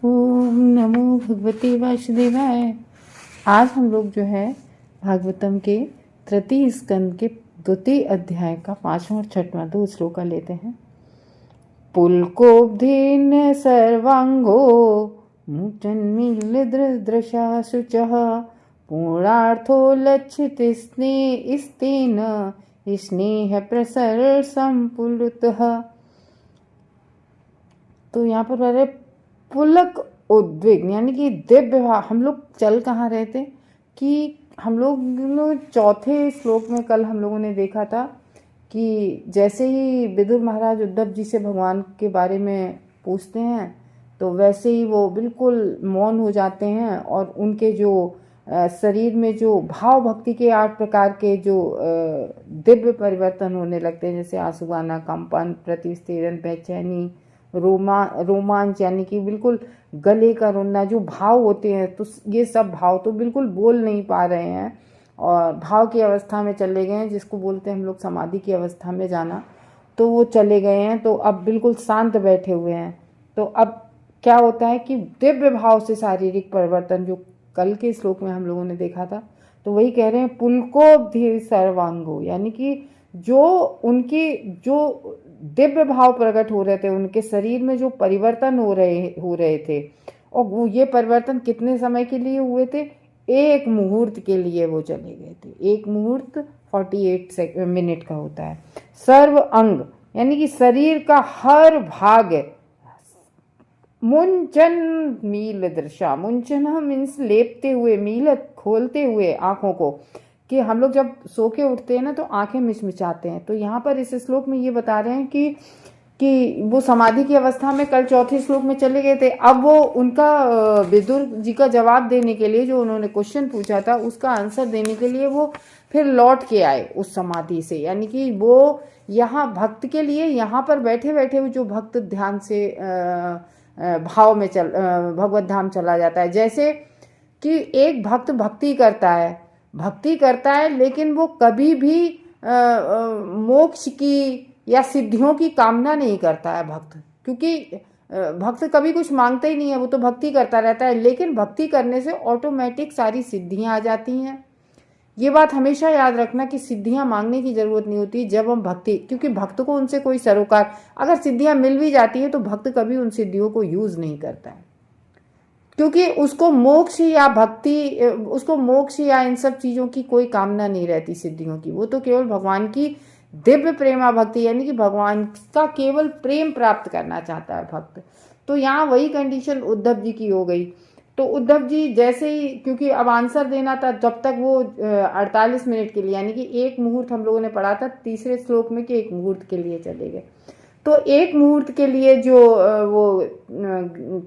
ओम नमो भगवते वासुदेवाय। आज हम लोग जो है भागवतम के तृतीय स्कंद के द्वितीय अध्याय का 5वां और 6वां 2 श्लोक लेते हैं। पुलकोब्धीन सर्वांगो मुचन्मीलदृदृशा शुचः पूर्णार्थो लक्षित स्तेन स्नेह प्रसर संपुलुतः। तो यहाँ पर पुलक उद्विग्न यानी कि दिव्य भाव। हम लोग चल कहाँ रहे थे कि हम लोग चौथे श्लोक में कल हम लोगों ने देखा था कि जैसे ही विदुर महाराज उद्धव जी से भगवान के बारे में पूछते हैं तो वैसे ही वो बिल्कुल मौन हो जाते हैं और उनके जो शरीर में जो भाव भक्ति के 8 प्रकार के जो दिव्य परिवर्तन होने लगते हैं, जैसे आंसुआना, कंपन, प्रतिस्तीरण, बेचैनी, रोमांच यानी कि बिल्कुल गले का रोना, जो भाव होते हैं, तो ये सब भाव तो बिल्कुल बोल नहीं पा रहे हैं और भाव की अवस्था में चले गए हैं, जिसको बोलते हैं हम लोग समाधि की अवस्था में जाना। तो वो चले गए हैं, तो अब बिल्कुल शांत बैठे हुए हैं। तो अब क्या होता है कि दिव्य भाव से शारीरिक परिवर्तन, जो कल के श्लोक में हम लोगों ने देखा था, तो वही कह रहे हैं पुलकोब्धि सर्वांगो, यानी कि जो उनकी जो दिव्य भाव प्रकट हो रहे थे, उनके शरीर में जो परिवर्तन हो रहे थे, और वो ये परिवर्तन कितने समय के लिए हुए थे? एक मुहूर्त के लिए वो चले गए थे। एक मुहूर्त 48 मिनट का होता है। सर्व अंग यानी कि शरीर का हर भाग, मुंचन मील दृशा, मुंचन मीन्स लेपते हुए, मील खोलते हुए आंखों को, कि हम लोग जब सो के उठते हैं ना तो आंखें मिचमिचाते हैं। तो यहाँ पर इस श्लोक में ये बता रहे हैं कि वो समाधि की अवस्था में कल चौथे श्लोक में चले गए थे। अब वो उनका विदुर जी का जवाब देने के लिए, जो उन्होंने क्वेश्चन पूछा था उसका आंसर देने के लिए वो फिर लौट के आए उस समाधि से। यानी कि वो यहाँ भक्त के लिए, यहाँ पर बैठे बैठे हुए जो भक्त ध्यान से भाव में भगवत धाम चला जाता है। जैसे कि एक भक्त भक्ति करता है लेकिन वो कभी भी मोक्ष की या सिद्धियों की कामना नहीं करता है भक्त, क्योंकि भक्त कभी कुछ मांगता ही नहीं है, वो तो भक्ति करता रहता है। लेकिन भक्ति करने से ऑटोमेटिक सारी सिद्धियां आ जाती हैं। ये बात हमेशा याद रखना कि सिद्धियां मांगने की जरूरत नहीं होती जब हम भक्ति, क्योंकि भक्त को उनसे कोई सरोकार, अगर सिद्धियां मिल भी जाती है तो भक्त कभी उन सिद्धियों को यूज नहीं करता है, क्योंकि उसको मोक्ष या इन सब चीज़ों की कोई कामना नहीं रहती सिद्धियों की। वो तो केवल भगवान की दिव्य प्रेमा भक्ति यानी कि भगवान का केवल प्रेम प्राप्त करना चाहता है भक्त। तो यहाँ वही कंडीशन उद्धव जी की हो गई। तो उद्धव जी जैसे ही, क्योंकि अब आंसर देना था, जब तक वो 48 मिनट के लिए, यानी कि एक मुहूर्त हम लोगों ने पढ़ा था तीसरे श्लोक में कि एक मुहूर्त के लिए चले गए। तो एक मुहूर्त के लिए जो वो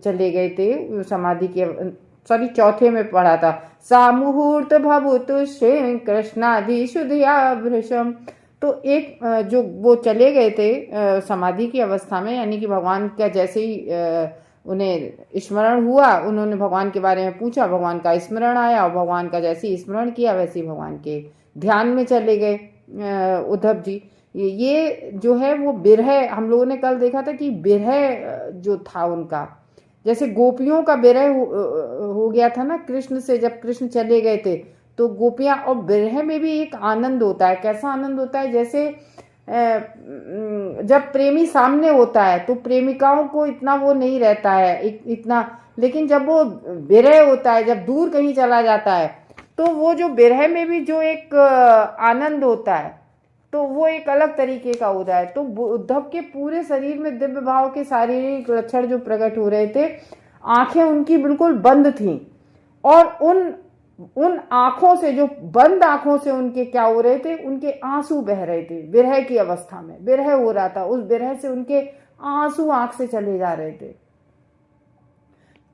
चले गए थे समाधि के, चौथे में पढ़ा था, सा मुहूर्त भवतु श्री कृष्णाधिशुधिया भृशम। तो एक जो वो चले गए थे समाधि की अवस्था में, यानी कि भगवान का जैसे ही उन्हें स्मरण हुआ, उन्होंने भगवान के बारे में पूछा, भगवान का स्मरण आया और भगवान का जैसे ही स्मरण किया वैसे ही भगवान के ध्यान में चले गए उद्धव जी। ये जो है वो विरह, हम लोगों ने कल देखा था कि विरह जो था उनका, जैसे गोपियों का विरह हो गया था ना कृष्ण से, जब कृष्ण चले गए थे तो गोपियां, और विरह में भी एक आनंद होता है। कैसा आनंद होता है? जैसे जब प्रेमी सामने होता है तो प्रेमिकाओं को इतना वो नहीं रहता है इतना, लेकिन जब वो विरह होता है, जब दूर कहीं चला जाता है, तो वो जो विरह में भी जो एक आनंद होता है तो वो एक अलग तरीके का होता है। तो उद्धव के पूरे शरीर में दिव्य भाव के शारीरिक लक्षण जो प्रकट हो रहे थे, आंखें उनकी बिल्कुल बंद थीं, और उन आंखों से, जो बंद आंखों से उनके क्या हो रहे थे, उनके आंसू बह रहे थे। विरह की अवस्था में विरह हो रहा था, उस विरह से उनके आंसू आंख से चले जा रहे थे।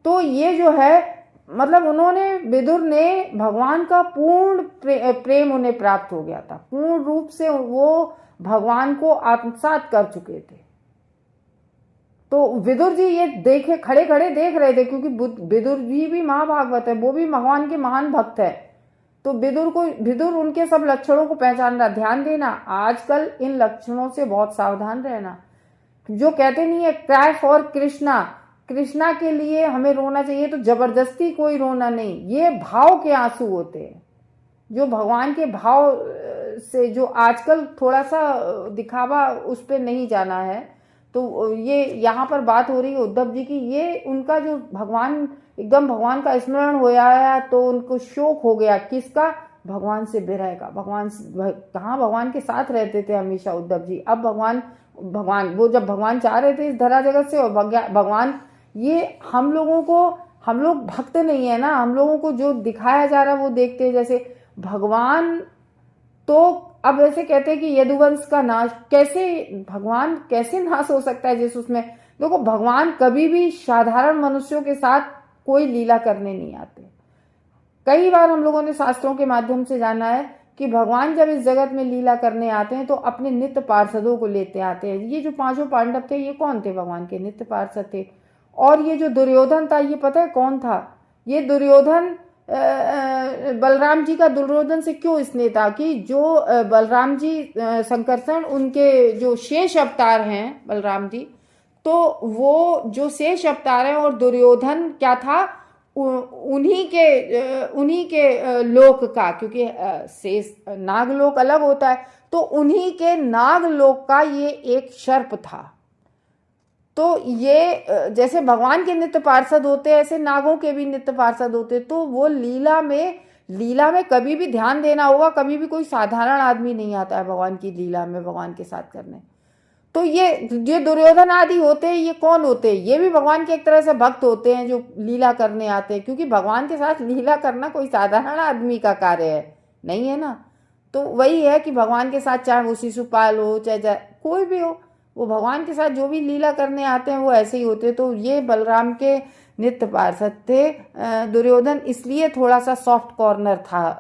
तो ये जो है, मतलब उन्होंने, विदुर ने, भगवान का पूर्ण प्रेम उन्हें प्राप्त हो गया था, पूर्ण रूप से वो भगवान को आत्मसात कर चुके थे। तो विदुर जी ये देखे, खड़े खड़े देख रहे थे, क्योंकि विदुर जी भी महाभागवत है, वो भी भगवान के महान भक्त है। तो विदुर उनके सब लक्षणों को पहचान रहा। ध्यान देना, आजकल इन लक्षणों से बहुत सावधान रहना। जो कहते नहीं है क्राई फॉर कृष्णा, कृष्णा के लिए हमें रोना चाहिए तो जबरदस्ती कोई रोना नहीं, ये भाव के आंसू होते हैं, जो भगवान के भाव से, जो आजकल थोड़ा सा दिखावा उस पर नहीं जाना है। तो ये यहाँ पर बात हो रही है उद्धव जी की, ये उनका जो भगवान, एकदम भगवान का स्मरण हो आया तो उनको शोक हो गया, किसका, भगवान से विरह का। भगवान कहाँ भगवान के साथ रहते थे हमेशा उद्धव जी, अब भगवान वो जब भगवान चाह रहे थे इस धरा जगत से, और भगवान, ये हम लोगों को, हम लोग भक्त नहीं है ना, हम लोगों को जो दिखाया जा रहा है वो देखते हैं। जैसे भगवान तो अब ऐसे कहते हैं कि यदुवंश का नाश, कैसे भगवान कैसे नाश हो सकता है जिस उसमें, देखो भगवान कभी भी साधारण मनुष्यों के साथ कोई लीला करने नहीं आते। कई बार हम लोगों ने शास्त्रों के माध्यम से जाना है कि भगवान जब इस जगत में लीला करने आते हैं तो अपने नित्य पार्षदों को लेते आते हैं। ये जो पांचों पांडव थे ये कौन थे, भगवान के नित्य पार्षद थे। और ये जो दुर्योधन था ये पता है कौन था, ये दुर्योधन बलराम जी का दुर्योधन से क्यों स्नेह था कि जो बलराम जी संकर्षण, उनके जो शेष अवतार हैं बलराम जी, तो वो जो शेष अवतार हैं, और दुर्योधन क्या था, उन्हीं के लोक का, क्योंकि शेष नागलोक अलग होता है, तो उन्हीं के नागलोक का ये एक सर्प था। तो ये जैसे भगवान के नित्य पार्षद होते हैं ऐसे नागों के भी नित्य पार्षद होते, तो वो लीला में कभी भी ध्यान देना होगा, कभी भी कोई साधारण आदमी नहीं आता है भगवान की लीला में भगवान के साथ करने। तो ये दुर्योधन आदि होते हैं, ये कौन होते हैं, ये भी भगवान के एक तरह से भक्त होते हैं जो लीला करने आते हैं, क्योंकि भगवान के साथ लीला करना कोई साधारण आदमी का कार्य है नहीं है ना। तो वही है कि भगवान के साथ चाहे वो शिशुपाल हो चाहे कोई भी हो, वो भगवान के साथ जो भी लीला करने आते हैं वो ऐसे ही होते। तो ये बलराम के नित्य पार्षद थे। दुर्योधन इसलिए थोड़ा सा सॉफ्ट कॉर्नर था,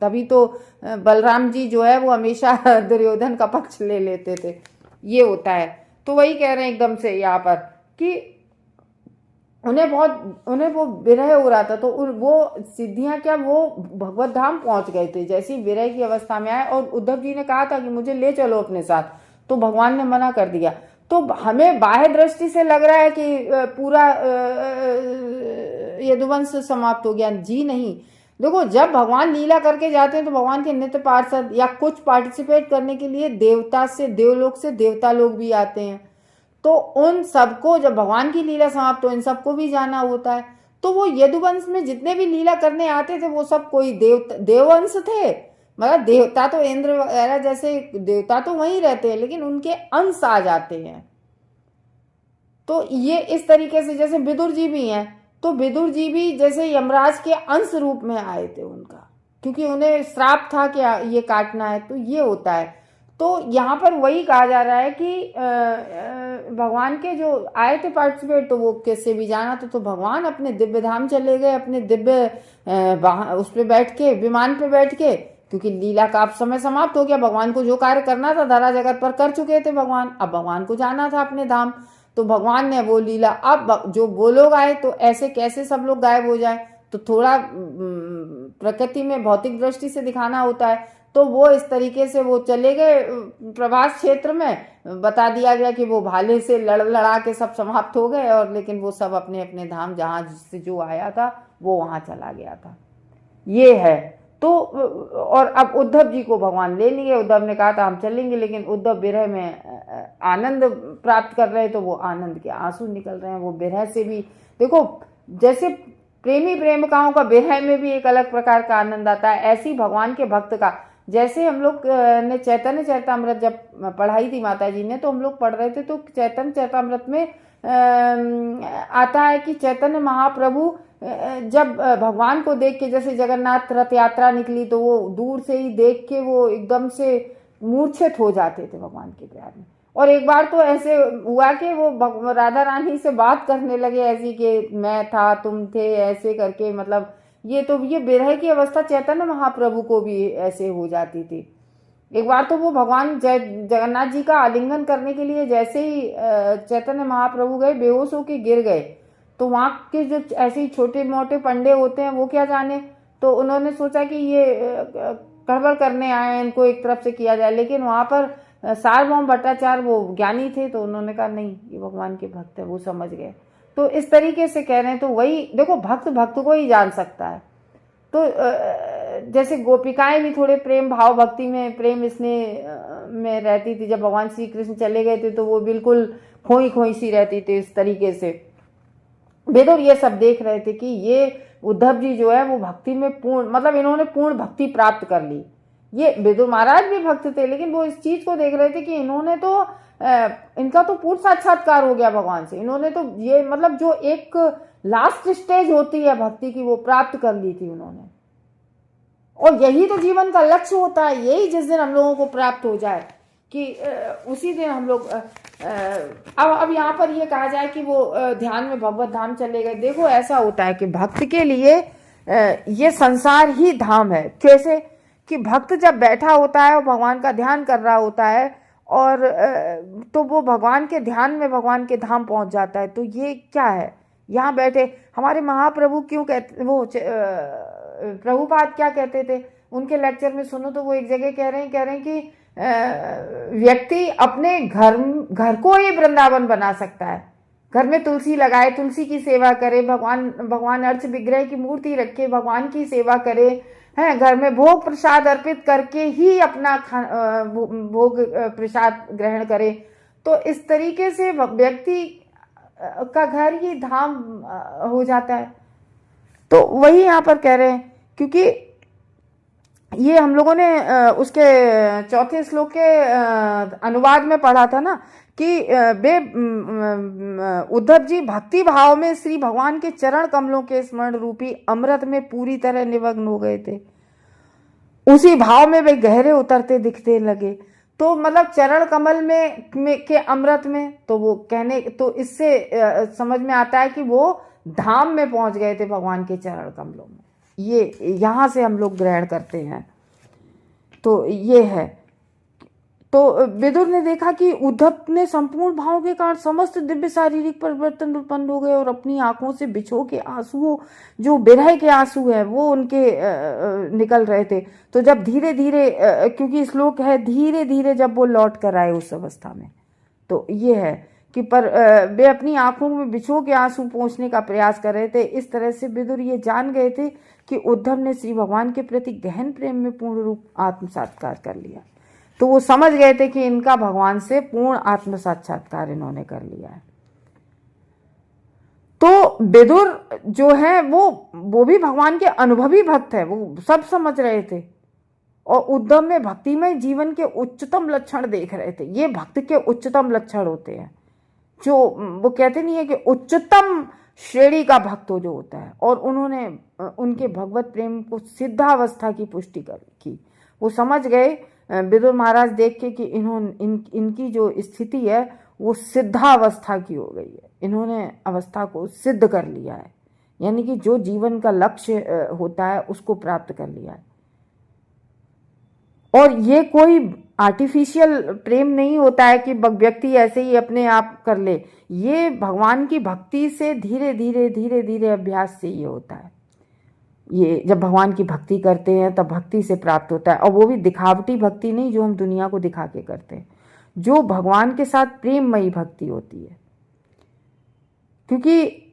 तभी तो बलराम जी जो है वो हमेशा दुर्योधन का पक्ष ले लेते थे, ये होता है। तो वही कह रहे हैं एकदम से यहाँ पर कि उन्हें वो विरह हो रहा था, तो वो सिद्धियां क्या, वो भगवत धाम पहुंच गए थे जैसी विरह की अवस्था में आए। और उद्धव जी ने कहा था कि मुझे ले चलो अपने साथ, तो भगवान ने मना कर दिया। तो हमें बाह्य दृष्टि से लग रहा है कि पूरा यदुवंश समाप्त हो गया, जी नहीं। देखो जब भगवान लीला करके जाते हैं तो भगवान के नित्य पार्षद या कुछ पार्टिसिपेट करने के लिए देवता से, देवलोक से देवता लोग भी आते हैं, तो उन सबको, जब भगवान की लीला समाप्त हो इन सबको भी जाना होता है। तो वो यदुवंश में जितने भी लीला करने आते थे वो सब कोई देववंश थे, मतलब देवता तो इंद्र वगैरह जैसे देवता तो वहीं रहते हैं, लेकिन उनके अंश आ जाते हैं। तो ये इस तरीके से, जैसे विदुर जी भी हैं, तो विदुर जी भी जैसे यमराज के अंश रूप में आए थे उनका, क्योंकि उन्हें श्राप था कि ये काटना है, तो ये होता है। तो यहाँ पर वही कहा जा रहा है कि भगवान के जो आए थे पार्टिसिपेट, तो वो कैसे भी जाना था, तो भगवान अपने दिव्य धाम चले गए, अपने दिव्य उस पर बैठ के, विमान पे बैठ के, क्योंकि लीला का अब समय समाप्त हो गया। भगवान को जो कार्य करना था धरा जगत पर कर चुके थे भगवान, अब भगवान को जाना था अपने धाम। तो भगवान ने वो लीला, अब जो वो लोग आए तो ऐसे कैसे सब लोग गायब हो जाए, तो थोड़ा प्रकृति में भौतिक दृष्टि से दिखाना होता है। तो वो इस तरीके से वो चले गए प्रभास क्षेत्र में, बता दिया गया कि वो भाले से लड़ा के सब समाप्त हो गए, और लेकिन वो सब अपने अपने धाम जहाँ जिससे जो आया था वो वहाँ चला गया था, ये है। तो और अब उद्धव जी को भगवान ले लिए, उद्धव ने कहा था हम चलेंगे, लेकिन उद्धव विरह में आनंद प्राप्त कर रहे, तो वो आनंद के आंसू निकल रहे हैं। वो विरह से भी, देखो जैसे प्रेमी प्रेमिकाओं का विरह में भी एक अलग प्रकार का आनंद आता है, ऐसी भगवान के भक्त का, जैसे हम लोग ने चैतन्य चरितामृत जब पढ़ाई थी माता जी ने, तो हम लोग पढ़ रहे थे, तो चैतन्य चरितामृत में आता है कि चैतन्य महाप्रभु जब भगवान को देख के, जैसे जगन्नाथ रथ यात्रा निकली, तो वो दूर से ही देख के वो एकदम से मूर्छित हो जाते थे भगवान के प्यार में। और एक बार तो ऐसे हुआ कि वो राधा रानी से बात करने लगे ऐसी कि मैं था तुम थे, ऐसे करके, मतलब ये विरह की अवस्था चैतन्य महाप्रभु को भी ऐसे हो जाती थी। एक बार तो वो भगवान जगन्नाथ जी का आलिंगन करने के लिए जैसे ही चैतन्य महाप्रभु गए, बेहोश होके गिर गए, तो वहाँ के जो ऐसे ही छोटे मोटे पंडे होते हैं वो क्या जाने, तो उन्होंने सोचा कि ये गड़बड़ करने आए हैं, इनको एक तरफ से किया जाए। लेकिन वहाँ पर सार्वभौम भट्टाचार्य वो ज्ञानी थे, तो उन्होंने कहा नहीं, ये भगवान के भक्त है, वो समझ गए। तो इस तरीके से कह रहे हैं। तो वही देखो, भक्त भक्त को ही जान सकता है। तो जैसे गोपिकाएं भी थोड़े प्रेम भाव भक्ति में, प्रेम स्नेह में रहती थी। जब भगवान श्री कृष्ण चले गए थे तो वो बिल्कुल खोई खोई सी रहती थी। इस तरीके से वेदुर ये सब देख रहे थे कि ये उद्धव जी जो है वो भक्ति में पूर्ण, मतलब इन्होंने पूर्ण भक्ति प्राप्त कर ली। ये वेदुर महाराज भी भक्त थे, लेकिन वो इस चीज को देख रहे थे कि इन्होंने तो इनका तो पूर्ण साक्षात्कार हो गया भगवान से। इन्होंने तो ये मतलब जो एक लास्ट स्टेज होती है भक्ति की, वो प्राप्त कर ली थी उन्होंने। और यही तो जीवन का लक्ष्य होता है। यही जिस दिन हम लोगों को प्राप्त हो जाए कि उसी दिन हम लोग अब यहाँ पर ये कहा जाए कि वो ध्यान में भगवत धाम चले गए। देखो ऐसा होता है कि भक्त के लिए ये संसार ही धाम है। कैसे कि भक्त जब बैठा होता है और भगवान का ध्यान कर रहा होता है, और तो वो भगवान के ध्यान में भगवान के धाम पहुंच जाता है। तो ये क्या है, यहाँ बैठे हमारे महाप्रभु क्यों कहते, वो प्रभुपाद क्या कहते थे उनके लेक्चर में सुनो तो वो एक जगह कह रहे हैं कि व्यक्ति अपने घर को ही वृंदावन बना सकता है। घर में तुलसी लगाए, तुलसी की सेवा करे, भगवान अर्च विग्रह की मूर्ति रखे, भगवान की सेवा करे, है घर में भोग प्रसाद अर्पित करके ही अपना भोग प्रसाद ग्रहण करे। तो इस तरीके से व्यक्ति का घर ही धाम हो जाता है। तो वही यहाँ पर कह रहे हैं, क्योंकि ये हम लोगों ने उसके चौथे श्लोक के अनुवाद में पढ़ा था ना कि वे उद्धव जी भक्ति भाव में श्री भगवान के चरण कमलों के स्मरण रूपी अमृत में पूरी तरह निमग्न हो गए थे। उसी भाव में वे गहरे उतरते दिखते लगे। तो मतलब चरण कमल में के अमृत में, तो वो कहने तो इससे समझ में आता है कि वो धाम में पहुंच गए थे भगवान के चरण कमलों में। ये यहाँ से हम लोग ग्रहण करते हैं। तो ये है। तो विदुर ने देखा कि उद्धव ने संपूर्ण भाव के कारण समस्त दिव्य शारीरिक परिवर्तन उत्पन्न हो गए और अपनी आंखों से बिछो के आंसुओं, जो विरह के आंसू है, वो उनके निकल रहे थे। तो जब धीरे धीरे, क्योंकि श्लोक है धीरे धीरे जब वो लौट कर आए उस अवस्था में, तो ये है कि पर वे अपनी आंखों में बिछो के आंसू पोंछने का प्रयास कर रहे थे। इस तरह से विदुर ये जान गए थे कि उद्धव ने श्री भगवान के प्रति गहन प्रेम में पूर्ण रूप आत्म साक्षात्कार कर लिया। तो वो समझ गए थे कि इनका भगवान से पूर्ण आत्म साक्षात्कार इन्होंने कर लिया है। तो विदुर जो है वो भी भगवान के अनुभवी भक्त है, वो सब समझ रहे थे और उद्धव में भक्तिमय जीवन के उच्चतम लक्षण देख रहे थे। ये भक्त के उच्चतम लक्षण होते हैं, जो वो कहते नहीं है कि उच्चतम श्रेणी का भक्त जो होता है। और उन्होंने उनके भगवत प्रेम को सिद्धावस्था की पुष्टि की। वो समझ गए विदुर महाराज देख के कि इनकी जो स्थिति है वो सिद्धावस्था की हो गई है। इन्होंने अवस्था को सिद्ध कर लिया है, यानी कि जो जीवन का लक्ष्य होता है उसको प्राप्त कर लिया है। और ये कोई आर्टिफिशियल प्रेम नहीं होता है कि व्यक्ति ऐसे ही अपने आप कर ले। ये भगवान की भक्ति से धीरे धीरे अभ्यास से ये होता है। ये जब भगवान की भक्ति करते हैं तब भक्ति से प्राप्त होता है। और वो भी दिखावटी भक्ति नहीं जो हम दुनिया को दिखा के करते हैं, जो भगवान के साथ प्रेममयी भक्ति होती है। क्योंकि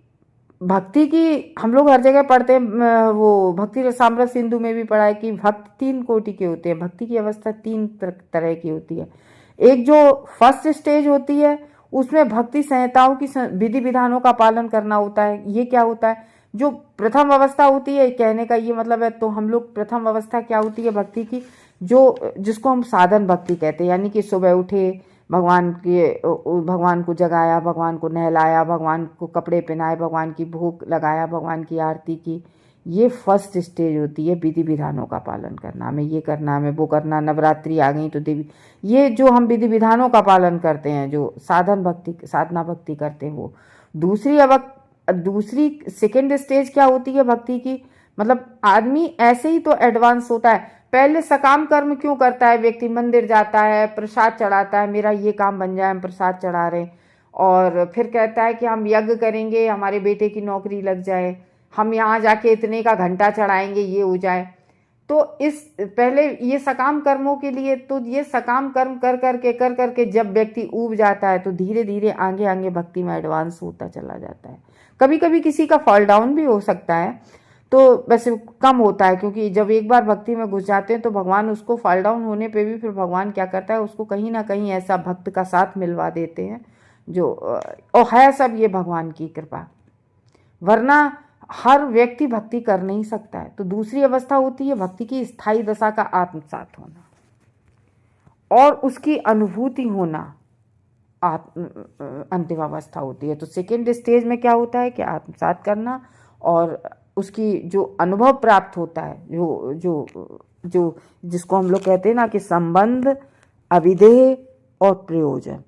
भक्ति की हम लोग हर जगह पढ़ते हैं, वो भक्ति रसामृत सिंधु में भी पढ़ा है कि भक्त 3 कोटि के होते हैं। भक्ति की अवस्था 3 तरह की होती है। एक जो फर्स्ट स्टेज होती है उसमें भक्ति संहिताओं की विधि विधानों का पालन करना होता है। ये क्या होता है, जो प्रथम अवस्था होती है, कहने का ये मतलब है। तो हम लोग प्रथम अवस्था क्या होती है भक्ति की, जिसको हम साधन भक्ति कहते हैं, यानी कि सुबह उठे, भगवान को जगाया, भगवान को नहलाया, भगवान को कपड़े पहनाए, भगवान की भोग लगाया, भगवान की आरती की। ये फर्स्ट स्टेज होती है विधि विधानों का पालन करना। हमें ये करना, हमें वो करना, नवरात्रि आ गई तो देवी, ये जो हम विधि विधानों का पालन करते हैं, जो साधना भक्ति करते हैं, वो दूसरी सेकेंड स्टेज क्या होती है भक्ति की। मतलब आदमी ऐसे ही तो एडवांस होता है। पहले सकाम कर्म क्यों करता है व्यक्ति, मंदिर जाता है, प्रसाद चढ़ाता है, मेरा ये काम बन जाए, हम प्रसाद चढ़ा रहे हैं। और फिर कहता है कि हम यज्ञ करेंगे, हमारे बेटे की नौकरी लग जाए, हम यहाँ जाके इतने का घंटा चढ़ाएंगे, ये हो जाए। तो इस पहले ये सकाम कर्मों के लिए, तो ये सकाम कर्म कर करके जब व्यक्ति ऊब जाता है तो धीरे धीरे आगे भक्ति में एडवांस होता चला जाता है। कभी कभी किसी का फॉल डाउन भी हो सकता है, तो वैसे कम होता है, क्योंकि जब एक बार भक्ति में घुस जाते हैं तो भगवान उसको फॉल डाउन होने पे भी फिर भगवान क्या करता है, उसको कहीं ना कहीं ऐसा भक्त का साथ मिलवा देते हैं जो और है सब ये भगवान की कृपा, वरना हर व्यक्ति भक्ति कर नहीं सकता है। तो दूसरी अवस्था होती है भक्ति की स्थायी दशा का आत्मसात होना और उसकी अनुभूति होना, अंतिम अवस्था होती है। तो सेकेंड स्टेज में क्या होता है कि आत्मसात करना और उसकी जो अनुभव प्राप्त होता है, जो जो जो जिसको हम लोग कहते हैं ना कि संबंध, अविधेय और प्रयोजन।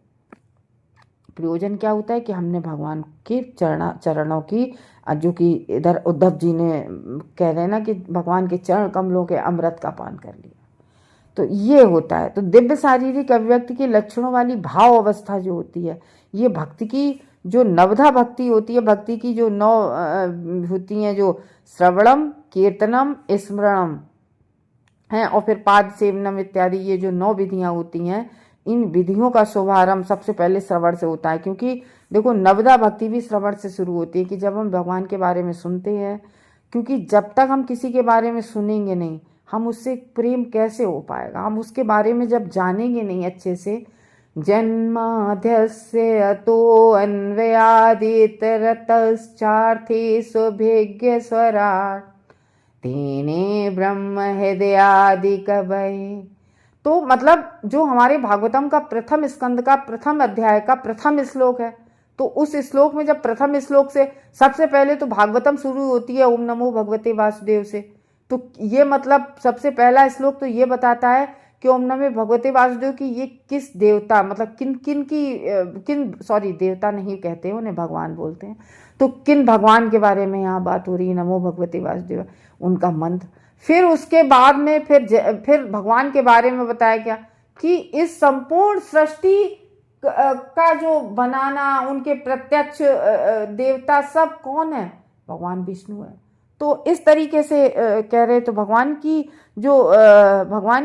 प्रयोजन क्या होता है कि हमने भगवान के चरणों की, जो कि इधर उद्धव जी ने कह रहे हैं ना कि भगवान के चरण कमलों के अमृत का पान कर लिया, तो ये होता है। तो दिव्य शारीरिक अभिव्यक्ति के लक्षणों वाली भाव अवस्था जो होती है, ये भक्ति की जो नवधा भक्ति होती है, भक्ति की जो नौ होती हैं, जो श्रवणम, कीर्तनम, स्मरणम हैं और फिर पाद सेवनम इत्यादि, ये जो 9 विधियां होती हैं, इन विधियों का शुभारंभ सबसे पहले श्रवण से होता है। क्योंकि देखो नवदा भक्ति भी श्रवण से शुरू होती है कि जब हम भगवान के बारे में सुनते हैं, क्योंकि जब तक हम किसी के बारे में सुनेंगे नहीं, हम उससे प्रेम कैसे हो पाएगा, हम उसके बारे में जब जानेंगे नहीं अच्छे से। जन्माद्यस्य अतो अन्वयादितरतश्चार्थे सुभिज्ञ स्वराट् तेने ब्रह्म हृदयादि कवये। तो मतलब जो हमारे भागवतम का प्रथम स्कंद का प्रथम अध्याय का प्रथम श्लोक है, तो उस श्लोक में जब प्रथम श्लोक से सबसे पहले तो भागवतम शुरू होती है ओम नमो भगवते वासुदेव से, तो ये मतलब सबसे पहला श्लोक तो ये बताता है कि ओम नमो भगवते वासुदेव की ये किस देवता, मतलब देवता नहीं कहते उन्हें, भगवान बोलते हैं, तो किन भगवान के बारे में यहाँ बात हो रही है, नमो भगवते वासुदेव, उनका मंत्र। फिर उसके बाद में फिर भगवान के बारे में बताया गया कि इस संपूर्ण सृष्टि का जो बनाना, उनके प्रत्यक्ष देवता सब कौन है, भगवान विष्णु है। तो इस तरीके से कह रहे, तो भगवान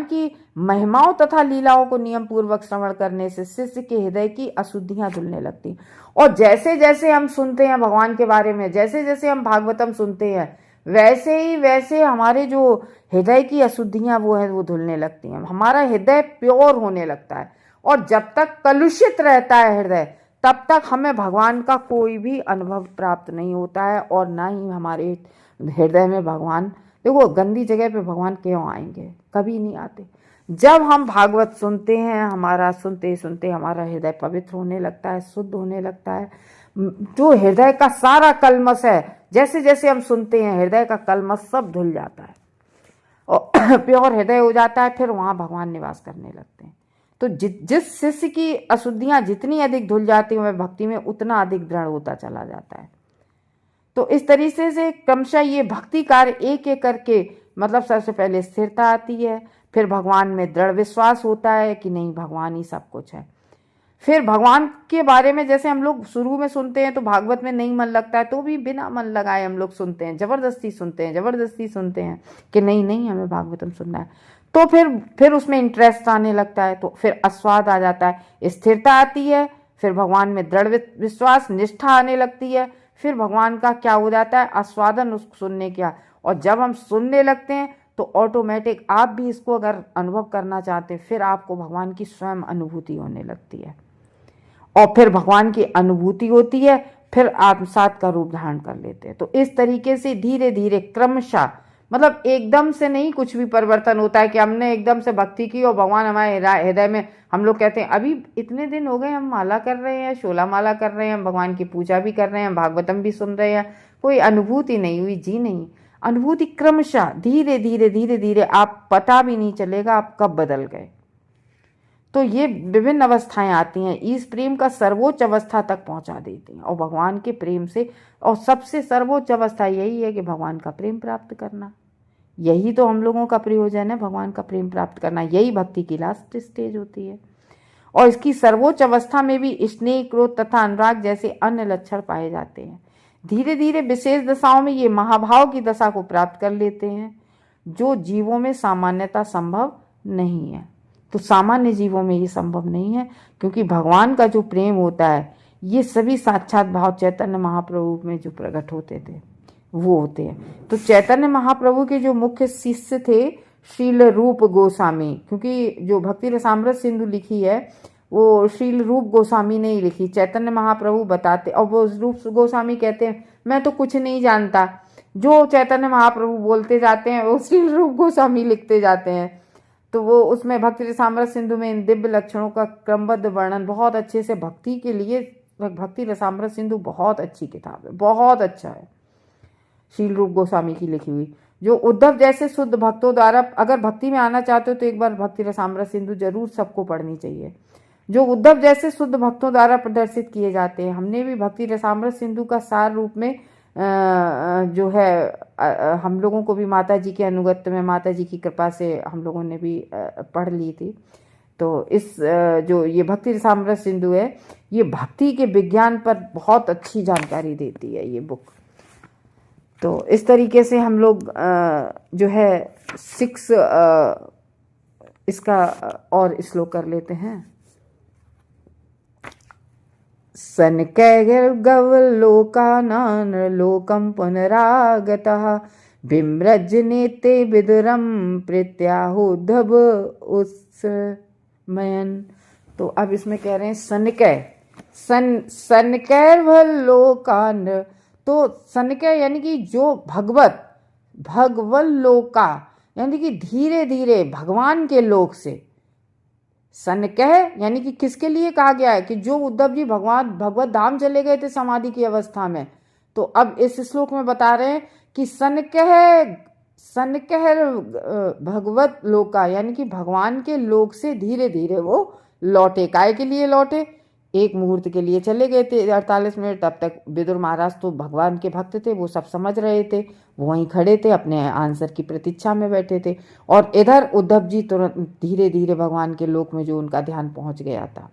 की महिमाओं तथा लीलाओं को नियम पूर्वक श्रवण करने से शिष्य के हृदय की अशुद्धियां धुलने लगती। और जैसे जैसे हम सुनते हैं भगवान के बारे में, जैसे जैसे हम भागवतम सुनते हैं, वैसे हमारे जो हृदय की अशुद्धियां वो धुलने लगती हैं, हमारा हृदय प्योर होने लगता है। और जब तक कलुषित रहता है हृदय, तब तक हमें भगवान का कोई भी अनुभव प्राप्त नहीं होता है, और ना ही हमारे हृदय में भगवान, देखो गंदी जगह पे भगवान क्यों आएंगे, कभी नहीं आते। जब हम भागवत सुनते हैं, हमारा सुनते सुनते हमारा हृदय पवित्र होने लगता है, शुद्ध होने लगता है। जो हृदय का सारा कलमश है, जैसे जैसे हम सुनते हैं हृदय का कलमश सब धुल जाता है और प्योर हृदय हो जाता है, फिर वहाँ भगवान निवास करने लगते हैं। तो जिस शिष्य की अशुद्धियाँ जितनी अधिक धुल जाती हैं, वह भक्ति में उतना अधिक दृढ़ होता चला जाता है। तो इस तरीके से क्रमशः ये भक्ति कार्य एक एक करके, मतलब सबसे पहले स्थिरता आती है, फिर भगवान में दृढ़ विश्वास होता है कि नहीं भगवान ही सब कुछ है। फिर भगवान के बारे में जैसे हम लोग शुरू में सुनते हैं तो भागवत में नहीं मन लगता है, तो भी बिना मन लगाए हम लोग सुनते हैं, जबरदस्ती सुनते हैं कि नहीं हमें भागवतम सुनना है। तो फिर उसमें इंटरेस्ट आने लगता है, तो फिर आस्वाद आ जाता है, स्थिरता आती है, फिर भगवान में दृढ़ विश्वास, निष्ठा आने लगती है, फिर भगवान का क्या हो जाता है, आस्वादन उसको सुनने का। और जब हम सुनने लगते हैं तो ऑटोमेटिक आप भी इसको अगर अनुभव करना चाहते हैं, फिर आपको भगवान की स्वयं अनुभूति होने लगती है, और फिर भगवान की अनुभूति होती है, फिर आत्मसात का रूप धारण कर लेते हैं। तो इस तरीके से धीरे धीरे क्रमशः, मतलब एकदम से नहीं कुछ भी परिवर्तन होता है कि हमने एकदम से भक्ति की और भगवान हमारे हृदय में, हम लोग कहते हैं अभी इतने दिन हो गए हम माला कर रहे हैं, शोला माला कर रहे हैं, हम भगवान की पूजा भी कर रहे हैं, भागवतम भी सुन रहे हैं, कोई अनुभूति नहीं हुई जी नहीं। अनुभूति क्रमशः धीरे धीरे आप पता भी नहीं चलेगा आप कब बदल गए। तो ये विभिन्न अवस्थाएं आती हैं, इस प्रेम का सर्वोच्च अवस्था तक पहुंचा देती हैं, और भगवान के प्रेम से, और सबसे सर्वोच्च अवस्था यही है कि भगवान का प्रेम प्राप्त करना। यही तो हम लोगों का प्रयोजन है, भगवान का प्रेम प्राप्त करना, यही भक्ति की लास्ट स्टेज होती है। और इसकी सर्वोच्च अवस्था में भी स्नेह, क्रोध तथा अनुराग जैसे अन्य लक्षण पाए जाते हैं। धीरे धीरे विशेष दशाओं में ये महाभाव की दशा को प्राप्त कर लेते हैं, जो जीवों में सामान्यतः संभव नहीं है। तो सामान्य जीवों में ये संभव नहीं है, क्योंकि भगवान का जो प्रेम होता है ये सभी साक्षात भाव चैतन्य महाप्रभु में जो प्रकट होते थे वो होते हैं। तो चैतन्य महाप्रभु के जो मुख्य शिष्य थे शील रूप गोस्वामी, क्योंकि जो भक्ति रसामृत सिंधु लिखी है वो शील रूप गोस्वामी ने ही लिखी। चैतन्य महाप्रभु बताते, और वो रूप गोस्वामी कहते हैं मैं तो कुछ नहीं जानता, जो चैतन्य महाप्रभु बोलते जाते हैं वो शील रूप गोस्वामी लिखते जाते हैं। तो वो उसमें भक्ति रसामृत सिंधु में इन दिव्य लक्षणों का क्रमबद्ध वर्णन बहुत अच्छे से, भक्ति के लिए भक्ति रसामृत सिंधु बहुत अच्छी किताब है, बहुत अच्छा है, शील रूप गोस्वामी की लिखी हुई। जो उद्धव जैसे शुद्ध भक्तों द्वारा, अगर भक्ति में आना चाहते हो तो एक बार भक्ति रसामृत सिंधु जरूर सबको पढ़नी चाहिए, जो उद्धव जैसे शुद्ध भक्तों द्वारा प्रदर्शित किए जाते हैं। हमने भी भक्ति रसामृत सिंधु का सार रूप में जो है हम लोगों को भी माता जी के अनुगत्य में, माता जी की कृपा से हम लोगों ने भी पढ़ ली थी। तो इस जो ये भक्ति रसामृत सिंधु है ये भक्ति के विज्ञान पर बहुत अच्छी जानकारी देती है ये बुक। तो इस तरीके से हम लोग जो है 6 इसका और श्लोक कर लेते हैं। सनकैर्गवलोकानान् लोकं पुनरागतः बिम्रजनेते विदुरं प्रीत्याहुद्धव उत्समयन्। तो अब इसमें कह रहे हैं सनकैर्गवलोकान्, तो सनकै यानी कि जो भगवल्लोका यानी कि धीरे धीरे भगवान के लोक से। सनकह यानी कि किसके लिए कहा गया है कि जो उद्धव जी भगवत धाम चले गए थे समाधि की अवस्था में। तो अब इस श्लोक में बता रहे हैं कि सनकह भगवत लोका यानी कि भगवान के लोक से धीरे धीरे वो लौटे। काय के लिए लौटे? एक मुहूर्त के लिए चले गए थे 48 मिनट, तब तक विदुर महाराज तो भगवान के भक्त थे, वो सब समझ रहे थे, वो वहीं खड़े थे, अपने आंसर की प्रतीक्षा में बैठे थे। और इधर उद्धव जी तुरंत धीरे धीरे भगवान के लोक में जो उनका ध्यान पहुंच गया था।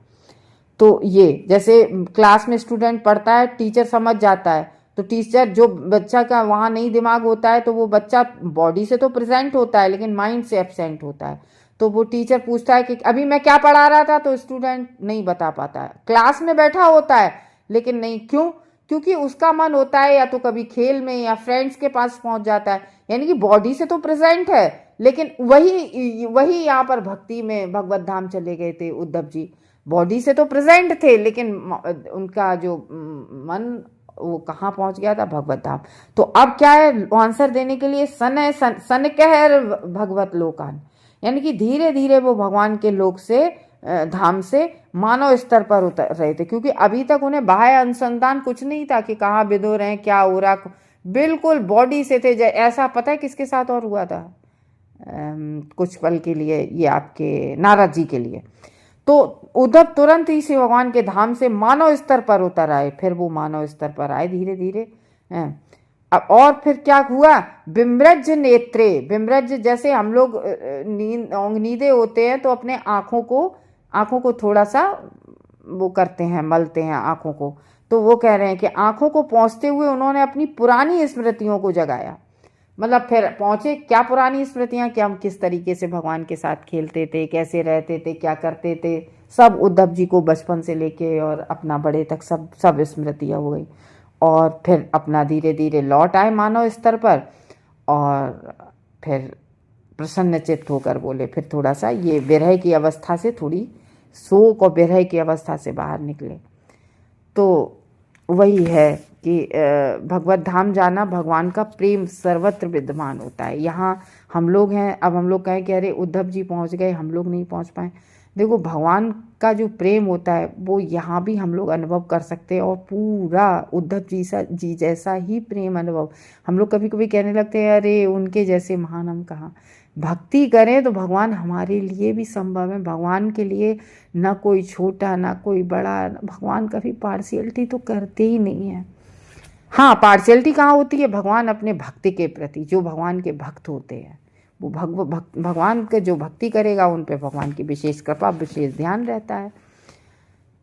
तो ये जैसे क्लास में स्टूडेंट पढ़ता है, टीचर समझ जाता है, तो टीचर जो बच्चा का वहाँ नहीं दिमाग होता है तो वो बच्चा बॉडी से तो प्रेजेंट होता है लेकिन माइंड से एब्सेंट होता है। तो वो टीचर पूछता है कि अभी मैं क्या पढ़ा रहा था, तो स्टूडेंट नहीं बता पाता है। क्लास में बैठा होता है लेकिन नहीं, क्यों? क्योंकि उसका मन होता है या तो कभी खेल में या फ्रेंड्स के पास पहुंच जाता है, यानी कि बॉडी से तो प्रेजेंट है लेकिन वही यहाँ पर भक्ति में भगवत धाम चले गए थे उद्धव जी। बॉडी से तो प्रेजेंट थे लेकिन उनका जो मन वो कहाँ पहुंच गया था? भगवत धाम। तो अब क्या है आंसर देने के लिए? सनकह भगवत लोकान, यानी कि धीरे धीरे वो भगवान के लोक से धाम से मानव स्तर पर उतर रहे थे, क्योंकि अभी तक उन्हें बाह्य अनुसंधान कुछ नहीं था कि कहाँ विदुर हैं, क्या हो रहा, बिल्कुल बॉडी से थे। ऐसा पता है किसके साथ और हुआ था कुछ पल के लिए? ये आपके नारद जी के लिए। तो उद्धव तुरंत ही से भगवान के धाम से मानव स्तर पर उतर आए, फिर वो मानव स्तर पर आए धीरे धीरे। और फिर क्या हुआ? बिम्रज नेत्रे, बिम्रज जैसे हम लोग नींदे होते हैं तो अपने आँखों को थोड़ा सा वो करते हैं, मलते हैं आँखों को। तो वो कह रहे हैं कि आँखों को पहुँचते हुए उन्होंने अपनी पुरानी स्मृतियों को जगाया। मतलब फिर पहुँचे क्या पुरानी स्मृतियाँ, कि हम किस तरीके से भगवान के साथ खेलते थे, कैसे रहते थे, क्या करते थे, सब उद्धव जी को बचपन से लेके और अपना बड़े तक सब स्मृतियाँ हो गई। और फिर अपना धीरे धीरे लौट आए मानव स्तर पर और फिर प्रसन्नचित्त होकर बोले, फिर थोड़ा सा ये विरह की अवस्था से, थोड़ी शोक और विरह की अवस्था से बाहर निकले। तो वही है कि भगवत धाम जाना, भगवान का प्रेम सर्वत्र विद्यमान होता है। यहाँ हम लोग हैं, अब हम लोग कहें कि अरे उद्धव जी पहुँच गए, हम लोग नहीं पहुँच पाए। देखो भगवान का जो प्रेम होता है वो यहाँ भी हम लोग अनुभव कर सकते हैं, और पूरा उद्धव जी जैसा ही प्रेम अनुभव हम लोग कभी कभी कहने लगते हैं अरे उनके जैसे महान हम कहाँ। भक्ति करें तो भगवान हमारे लिए भी संभव है। भगवान के लिए ना कोई छोटा ना कोई बड़ा, भगवान कभी पार्शियलिटी तो करते ही नहीं है। हाँ, पार्शियलिटी कहाँ होती है? भगवान अपने भक्ति के प्रति, जो भगवान के भक्त होते हैं वो भगवान के जो भक्ति करेगा उन पे भगवान की विशेष कृपा, विशेष ध्यान रहता है।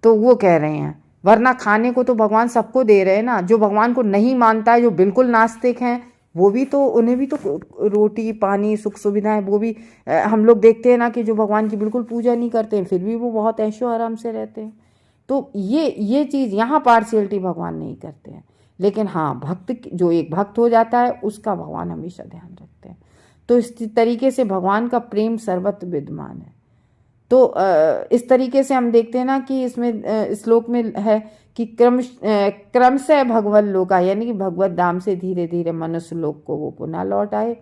तो वो कह रहे हैं, वरना खाने को तो भगवान सबको दे रहे हैं ना। जो भगवान को नहीं मानता है, जो बिल्कुल नास्तिक हैं, वो भी तो, उन्हें भी तो रोटी पानी सुख सुविधाएं, वो भी हम लोग देखते हैं ना कि जो भगवान की बिल्कुल पूजा नहीं करते हैं फिर भी वो बहुत ऐशो आराम से रहते हैं। तो ये चीज़ यहाँ पार्शियलिटी भगवान नहीं करते हैं। लेकिन हाँ, जो एक भक्त हो जाता है उसका भगवान हमेशा ध्यान रखते हैं। तो इस तरीके से भगवान का प्रेम सर्वत्र विद्यमान है। तो इस तरीके से हम देखते हैं ना कि इसमें श्लोक में है कि क्रमशः भगवत लोका, यानी कि भगवत धाम से धीरे धीरे मनुष्य लोक को वो पुनः लौट आए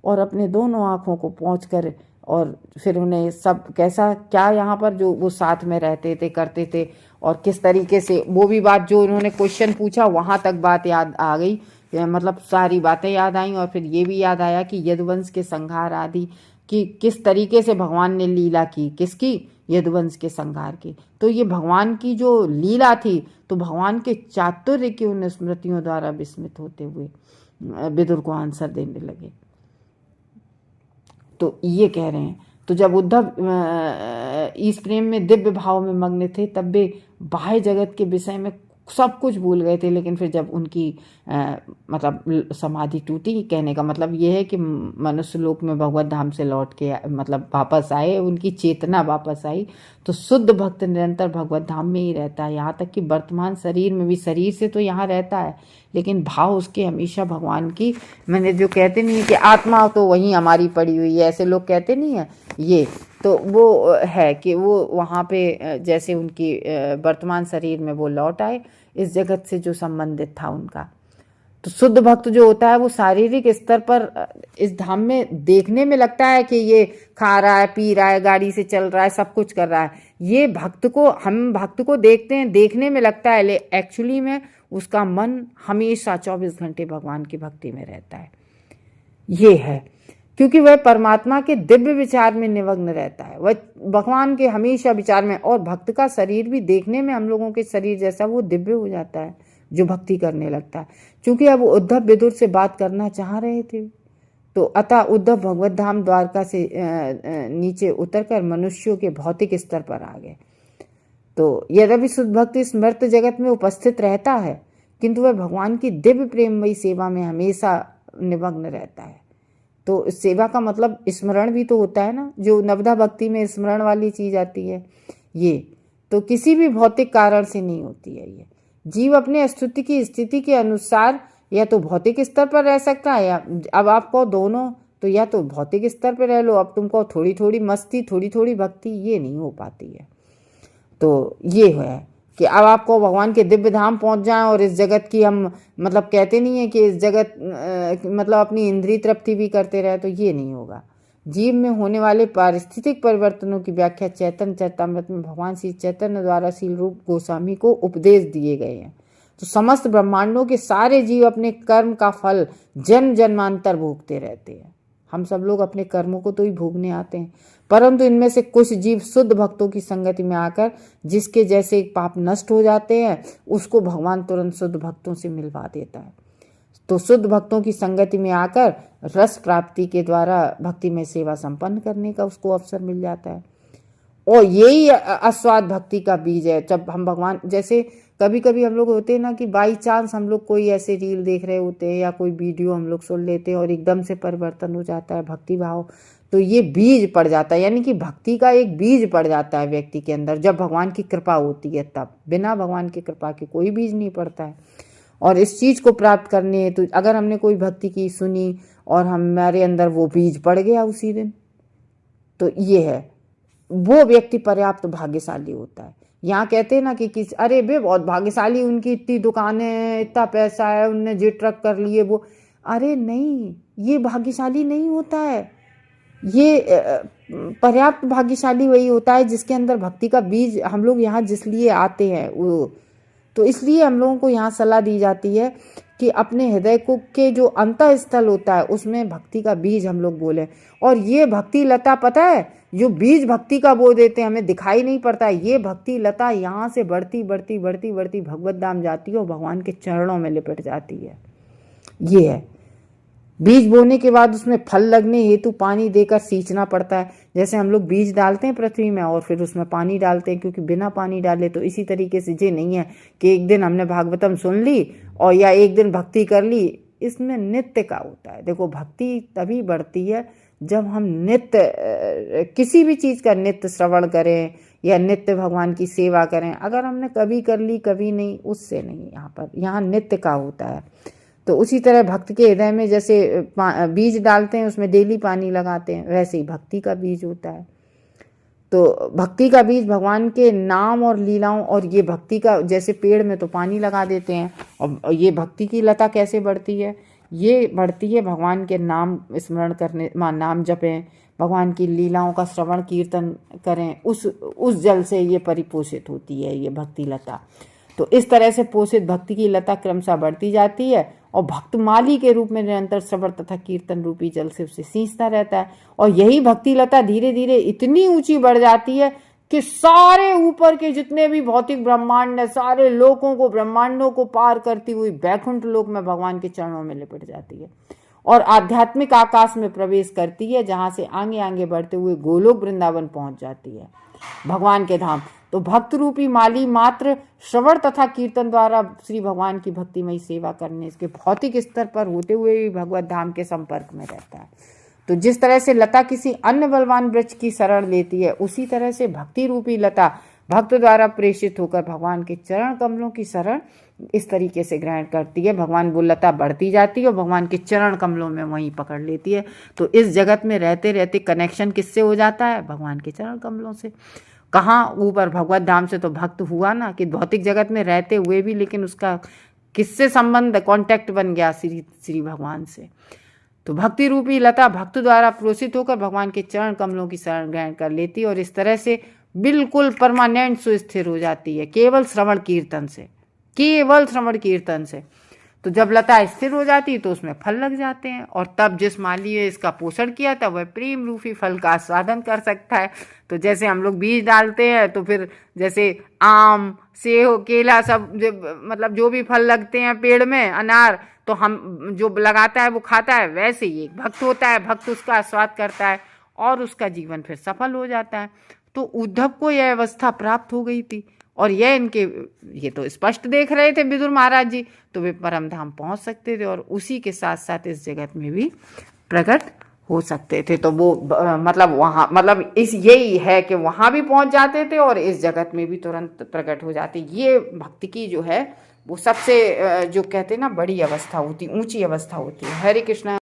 और अपने दोनों आँखों को पहुँच कर, और फिर उन्हें सब कैसा क्या यहाँ पर जो वो साथ में रहते थे करते थे और किस तरीके से, वो भी बात जो उन्होंने क्वेश्चन पूछा वहाँ तक बात याद आ गई, मतलब सारी बातें याद आई। और फिर ये भी याद आया कि यदुवंश के संहार आदि कि किस तरीके से भगवान ने लीला की, किसकी, यदुवंश के संहार की। तो ये भगवान की जो लीला थी, तो भगवान के चातुर्य की उन स्मृतियों द्वारा विस्मित होते हुए विदुर को आंसर देने लगे। तो ये कह रहे हैं, तो जब उद्धव इस प्रेम में दिव्य भाव में मग्न थे तब वे बाह्य जगत के विषय में सब कुछ भूल गए थे। लेकिन फिर जब उनकी मतलब समाधि टूटी, कहने का मतलब ये है कि मनुष्य लोक में भगवत धाम से लौट के मतलब वापस आए, उनकी चेतना वापस आई। तो शुद्ध भक्त निरंतर भगवत धाम में ही रहता है, यहाँ तक कि वर्तमान शरीर में भी, शरीर से तो यहाँ रहता है लेकिन भाव उसके हमेशा भगवान की, मैंने जो कहते नहीं है कि आत्मा तो वहीं हमारी पड़ी हुई है, ऐसे लोग कहते नहीं है, ये तो वो है कि वो वहाँ पे जैसे उनकी वर्तमान शरीर में वो लौट आए, इस जगत से जो संबंधित था उनका। तो शुद्ध भक्त जो होता है वो शारीरिक स्तर पर इस धाम में देखने में लगता है कि ये खा रहा है, पी रहा है, गाड़ी से चल रहा है, सब कुछ कर रहा है। ये हम भक्त को देखते हैं, देखने में लगता है, एक्चुअली में उसका मन हमेशा 24 घंटे भगवान की भक्ति में रहता है। ये है क्योंकि वह परमात्मा के दिव्य विचार में निमग्न रहता है, वह भगवान के हमेशा विचार में। और भक्त का शरीर भी देखने में हम लोगों के शरीर जैसा वो दिव्य हो जाता है जो भक्ति करने लगता है। क्योंकि अब उद्धव विदुर से बात करना चाह रहे थे, तो अतः उद्धव भगवत धाम द्वारका से नीचे उतरकर मनुष्यों के भौतिक स्तर पर आ गए। तो यद्यपि शुद्ध भक्त इस मर्त जगत में उपस्थित रहता है किंतु वह भगवान की दिव्य प्रेममयी सेवा में हमेशा निमग्न रहता है। तो सेवा का मतलब स्मरण भी तो होता है ना, जो नवधा भक्ति में स्मरण वाली चीज आती है, ये तो किसी भी भौतिक कारण से नहीं होती है। ये जीव अपने स्तुति की स्थिति के अनुसार या तो भौतिक स्तर पर रह सकता है, या अब आपको दोनों, तो या तो भौतिक स्तर पर रह लो, अब तुमको थोड़ी थोड़ी मस्ती, थोड़ी थोड़ी भक्ति, ये नहीं हो पाती है। तो ये है कि अब आपको भगवान के दिव्य धाम पहुंच जाएं और इस जगत की, हम मतलब कहते नहीं है कि इस जगत मतलब अपनी इंद्रिय तृप्ति भी करते रहे, तो ये नहीं होगा। जीव में होने वाले पारिस्थितिक परिवर्तनों की व्याख्या चैतन्य चरितामृत में भगवान श्री चैतन्य द्वारा शील रूप गोस्वामी को उपदेश दिए गए हैं। तो समस्त ब्रह्मांडों के सारे जीव अपने कर्म का फल जन्म जन्मांतर भोगते रहते हैं। हम सब लोग अपने कर्मों को तो ही भोगने आते हैं, परंतु इनमें से कुछ जीव शुद्ध भक्तों की संगति में आकर जिसके जैसे पाप नष्ट हो जाते हैं, उसको भगवान तुरंत शुद्ध भक्तों से मिलवा देता है। तो शुद्ध भक्तों की संगति में आकर रस प्राप्ति के द्वारा भक्ति में सेवा संपन्न करने का उसको अवसर मिल जाता है। और यही आस्वाद भक्ति का बीज है। जब हम भगवान, जैसे कभी कभी हम लोग होते हैं ना कि बाई चांस हम लोग कोई ऐसे रील देख रहे होते हैं या कोई वीडियो हम लोग सुन लेते हैं और एकदम से परिवर्तन हो जाता है भक्ति भाव, तो ये बीज पड़ जाता है, यानी कि भक्ति का एक बीज पड़ जाता है व्यक्ति के अंदर जब भगवान की कृपा होती है। तब बिना भगवान की कृपा के कोई बीज नहीं पड़ता है। और इस चीज को प्राप्त करने हेतु अगर हमने कोई भक्ति की सुनी और हमारे अंदर वो बीज पड़ गया उसी दिन, तो ये है, वो व्यक्ति पर्याप्त भाग्यशाली होता है। यहाँ कहते हैं ना कि किस, अरे बे बहुत भाग्यशाली, उनकी इतनी दुकानें हैं, इतना पैसा है, उनने जे ट्रक कर लिए वो, अरे नहीं, ये भाग्यशाली नहीं होता है। ये पर्याप्त भाग्यशाली वही होता है जिसके अंदर भक्ति का बीज, हम लोग यहाँ जिस लिए आते हैं वो, तो इसलिए हम लोगों को यहाँ सलाह दी जाती है कि अपने हृदय को के जो अंतः स्थल होता है उसमें भक्ति का बीज हम लोग बोलें। और ये भक्ति लता, पता है, जो बीज भक्ति का बो देते हैं हमें दिखाई नहीं पड़ता है, ये भक्ति लता यहाँ से बढ़ती बढ़ती बढ़ती बढ़ती भगवत धाम जाती है और भगवान के चरणों में लिपट जाती है। ये है, बीज बोने के बाद उसमें फल लगने हेतु पानी देकर सींचना पड़ता है। जैसे हम लोग बीज डालते हैं पृथ्वी में और फिर उसमें पानी डालते हैं, क्योंकि बिना पानी डाले, तो इसी तरीके से ये नहीं है कि एक दिन हमने भागवतम सुन ली और या एक दिन भक्ति कर ली, इसमें नित्य का होता है। देखो भक्ति तभी बढ़ती है जब हम नित्य किसी भी चीज़ का नित्य श्रवण करें या नित्य भगवान की सेवा करें। अगर हमने कभी कर ली कभी नहीं, उससे नहीं, यहाँ नित्य का होता है। तो उसी तरह भक्त के हृदय में जैसे बीज डालते हैं, उसमें डेली पानी लगाते हैं, वैसे ही भक्ति का बीज होता है। तो भक्ति का बीज भगवान के नाम और लीलाओं, और ये भक्ति का, जैसे पेड़ में तो पानी लगा देते हैं, और ये भक्ति की लता कैसे बढ़ती है? ये बढ़ती है भगवान के नाम स्मरण करने, नाम जपें, भगवान की लीलाओं का श्रवण कीर्तन करें, उस जल से ये परिपोषित होती है ये भक्ति लता। तो इस तरह से पोषित भक्ति की लता क्रमशः बढ़ती जाती है, और भक्त माली के रूप में निरंतर श्रवण तथा कीर्तन रूपी जल से उसे सींचता रहता है। और यही भक्ति लता धीरे धीरे इतनी ऊंची बढ़ जाती है कि सारे ऊपर के जितने भी भौतिक ब्रह्मांड है, सारे लोकों को, ब्रह्मांडों को पार करती हुई बैकुंठ लोक में भगवान के चरणों में लिपट जाती है और आध्यात्मिक आकाश में प्रवेश करती है, जहां से आगे आगे बढ़ते हुए गोलोक वृंदावन पहुंच जाती है, भगवान के धाम। तो भक्त रूपी माली मात्र श्रवण तथा कीर्तन द्वारा श्री भगवान की भक्तिमयी सेवा करने, इसके भौतिक स्तर पर होते हुए भी भगवत धाम के संपर्क में रहता है। तो जिस तरह से लता किसी अन्य बलवान वृक्ष की शरण लेती है, उसी तरह से भक्ति रूपी लता भक्त द्वारा प्रेषित होकर भगवान के चरण कमलों की शरण इस तरीके से ग्रहण करती है। भगवान वो लता बढ़ती जाती है और भगवान के चरण कमलों में वहीं पकड़ लेती है। तो इस जगत में रहते रहते कनेक्शन किससे हो जाता है? भगवान के चरण कमलों से। कहाँ? ऊपर भगवत धाम से तो भक्त हुआ ना, कि भौतिक जगत में रहते हुए भी, लेकिन उसका किससे संबंध, कांटेक्ट बन गया? श्री भगवान से। तो भक्ति रूपी लता भक्त द्वारा प्रोषित होकर भगवान के चरण कमलों की शरण ग्रहण कर लेती है और इस तरह से बिल्कुल परमानेंट सुस्थिर हो जाती है, केवल श्रवण कीर्तन से, केवल श्रवण कीर्तन से। तो जब लता स्थिर हो जाती है तो उसमें फल लग जाते हैं, और तब जिस माली ने इसका पोषण किया था वह प्रेम रूपी फल का आस्वादन कर सकता है। तो जैसे हम लोग बीज डालते हैं तो फिर जैसे आम, सेब, केला, सब मतलब जो भी फल लगते हैं पेड़ में, अनार, तो हम जो लगाता है वो खाता है, वैसे ही एक भक्त होता है, भक्त उसका आस्वाद करता है और उसका जीवन फिर सफल हो जाता है। तो उद्धव को यह अवस्था प्राप्त हो गई थी, और ये तो स्पष्ट देख रहे थे विदुर महाराज जी, तो वे परम धाम पहुंच सकते थे और उसी के साथ साथ इस जगत में भी प्रकट हो सकते थे। तो वो मतलब वहाँ, मतलब यही है कि वहाँ भी पहुंच जाते थे और इस जगत में भी तुरंत प्रकट हो जाते। ये भक्ति की जो है वो सबसे जो कहते हैं ना बड़ी अवस्था होती, ऊंची अवस्था होती है। हरे कृष्णा।